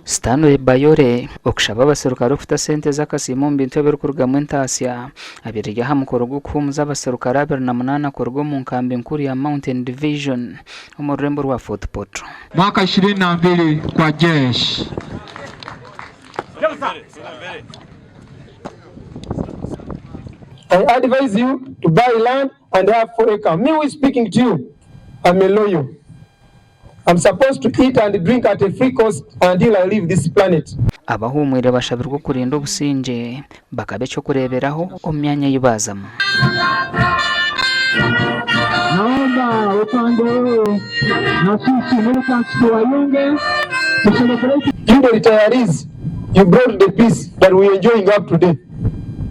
Stanley Bayore okushaba abaserukare okuta sente z'akasiimo mu bintu ebirikurugamu entaasya abiri aha mukoro gw'okuhumuza abaserukare 28 kuruga mu nkambi nkuru ya Mountain Division omu rurembo rwa Fort Portal. Mwaka 22 kwa jeshi. I advise you to buy land and have 4 acres. Me who is speaking to you, I'm a lawyer. I'm supposed to eat and drink at a free cost until I leave this planet. Abahumwire bashabirwa kurinda obusinge bakabe cyo kureberaho omu myanya y'ibazamo. Naomba upande na sisi militancy wayunge to celebrate. You the retirees, you brought the peace that we are enjoying up today.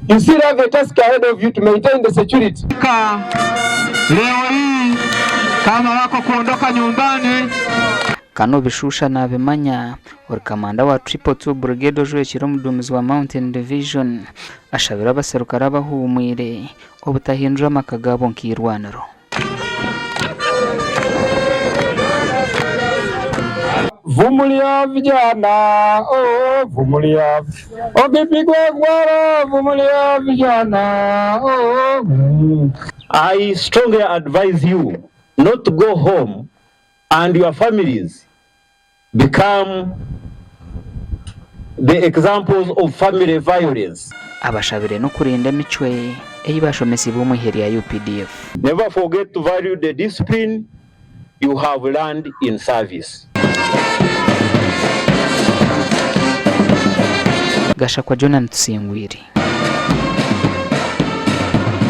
You still have a task ahead of you to maintain the security. Leo hii kama wako kuondoka nyumbani Kano bishusha na bimanya uri kamanda wa 222 Brigade ojwe kiro mudumizi wa Mountain Division ashabira abaserukare abahumwire obutahindura amakagabo nk'irwaniro. Vumulia vijana, oh vumulia, oh bipigwe gwara, vumulia vijana, oh. I strongly advise you not to go home and your families become the examples of family violence. Abashabire no kurinda emicwe eyibashomesi b'omuheri ya UPDF. Never forget to value the discipline you have learned in service. Gashakwa Jonathan Tusingwiri.